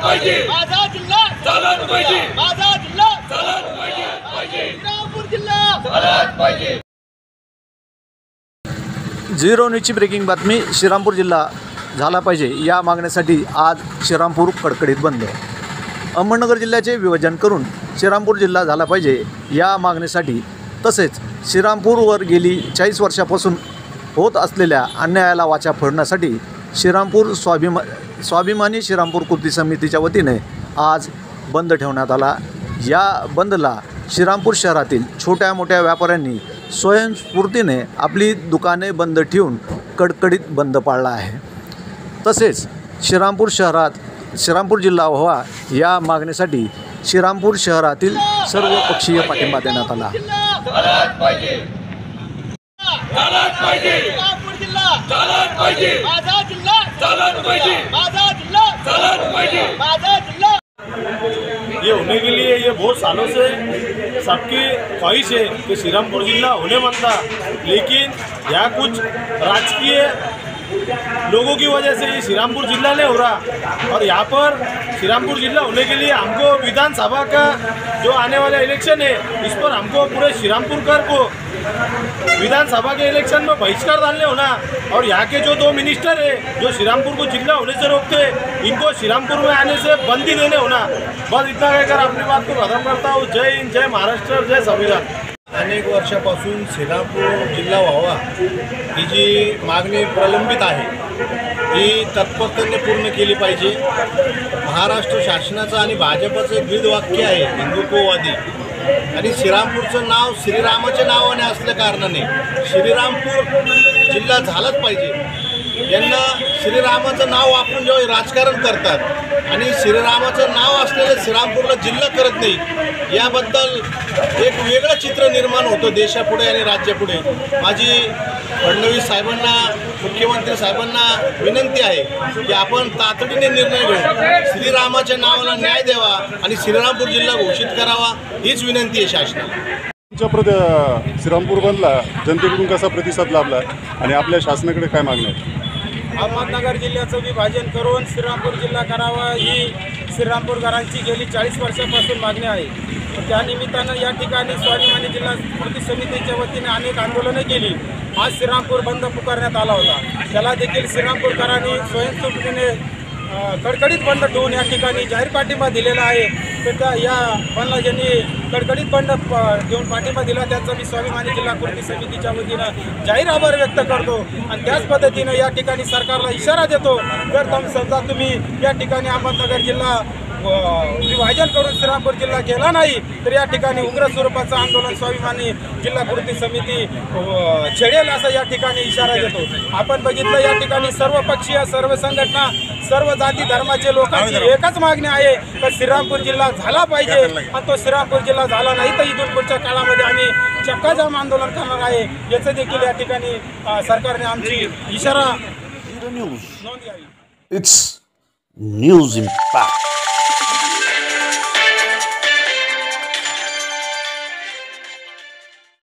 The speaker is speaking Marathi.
पाहिजे, माझा जिल्हा झालाच पाहिजे, माझा जिल्हा झालाच पाहिजे, श्रीरामपूर जिल्हा झालाच पाहिजे। झिरो न्यूजची ब्रेकिंग बातमी। श्रीरामपूर जिल्हा झाला पाहिजे या मागण्यासाठी आज श्रीरामपूर कडकडीत बंद। अहमदनगर जिल्ह्याचे विभाजन करून श्रीरामपूर जिल्हा झाला पाहिजे या मागणीसाठी तसेच श्रीरामपूरवर गेली 40 वर्षापासून होत असलेल्या अन्यायाला वाचा फोडण्यासाठी श्रीरामपूर स्वाभिमानी श्रीरामपूर कृती समितीच्या वतीने आज बंद ठेवण्यात आला। या बंदला श्रीरामपूर शहरातील छोट्या मोठ्या व्यापाऱ्यांनी स्वयंस्फूर्तीने आपली दुकाने बंद ठेवून कडकडीत बंद पाळला आहे। तसेच श्रीरामपूर जिल्हा व्हावा या मागणीसाठी श्रीरामपूर शहरातील सर्व पक्षीय पाठिंबा देण्यात आला। झालाच पाहिजे, झालाच पाहिजे, श्रीरामपूर जिल्हा झालाच पाहिजे, माझा जिल्हा झालाच पाहिजे, माझा जिल्हा झालाच पाहिजे। माझा जिल्हा। ये होने के लिए ये बहुत सालों से सबकी ख्वाहिश है कि श्रीरामपुर जिला होने बनता, लेकिन यहाँ कुछ राजकीय लोगों की वजह से ये श्रीरामपुर जिला नहीं हो रहा। और यहाँ पर श्रीरामपुर जिला होने के लिए हमको विधानसभा का जो आने वाला इलेक्शन है इस पर हमको पूरे श्रीरामपुरकर को विधानसभा के इलेक्शन में बहिष्कार डालने होना। और यहाँ के जो 2 मिनिस्टर है जो श्रीरामपुर को जिला होने से रोकते हैं इनको श्रीरामपुर में आने से बंदी देने होना। बस इतना कहकर अपनी बात को खत्म करता हूँ। जय हिंद, जय महाराष्ट्र, जय संविधान। अनेक वर्षापासून श्रीरामपूर जिल्हा व्हावा ही जी मागणी प्रलंबित आहे ही तत्परतेने पूर्ण केली पाहिजे। महाराष्ट्र शासनाचं आणि भाजपचं एक ब्रीदवाक्य आहे हिंदुत्ववादी, आणि श्रीरामपूरचं नाव श्रीरामाच्या नावाने असल्या कारणाने श्रीरामपूर जिल्हा झालाच पाहिजे। यांना श्रीरामाचं नाव वापरून जेव्हा राजकारण करतात आणि श्रीरामाचं नाव असलेलं श्रीरामपूरला जिल्हा करत नाही याबद्दल एक वेगळं चित्र निर्माण होतं देशापुढे आणि राज्यापुढे। माझी फडणवीस साहेबांना, मुख्यमंत्री साहेबांना विनंती आहे की आपण तातडीने निर्णय घेऊन श्रीरामाच्या नावाला न्याय द्यावा आणि श्रीरामपूर जिल्हा घोषित करावा हीच विनंती आहे शासनाला। श्रीरामपूर बंदला जनतेकडून कसा प्रतिसाद लाभला आणि आपल्या शासनाकडे काय मागणी आहे? अहमदनगर जिल्ह्याचं विभाजन करून श्रीरामपूर जिल्हा करावा ही श्रीरामपूरकरांची गेली 40 वर्षापासून मागणी आहे। त्या निमित्तानं या ठिकाणी स्वाभिमानी जिल्हा कृती समितीच्या वतीने अनेक आंदोलने केली। आज श्रीरामपूर बंद पुकारण्यात आला होता, त्याला देखील श्रीरामपूरकरांनी स्वयंस्फूर्तीने कडकडीत बंद ठेवून या ठिकाणी जाहीर पाठिंबा दिलेला आहे। तर त्या या बंदला ज्यांनी कडकडीत बंद देऊन पाठिंबा दिला त्यांचा मी स्वाभिमानी जिल्हा कृती समितीच्या वतीनं जाहीर आभार व्यक्त करतो। आणि त्याच पद्धतीनं या ठिकाणी सरकारला इशारा देतो, जर समजा तुम्ही या ठिकाणी अहमदनगर जिल्हा विभाजन करून श्रीरामपूर जिल्हा केला नाही तर या ठिकाणी उग्र स्वरूपाचं आंदोलन स्वाभिमानी जिल्हा कृती समिती छेडेल असा या ठिकाणी इशारा देतो। आपण बघितलं या ठिकाणी सर्व पक्षीय, सर्व संघटना, सर्व जाती धर्माचे लोकांची एकच मागणी आहे की श्रीरामपूर जिल्हा झाला पाहिजे। आणि तो श्रीरामपूर जिल्हा झाला नाही तर इथून पुढच्या काळामध्ये आम्ही चक्काजाम आंदोलन करणार आहे याचं देखील या ठिकाणी सरकारने आमची इशारा नोंद घ्यावी। It's news impact.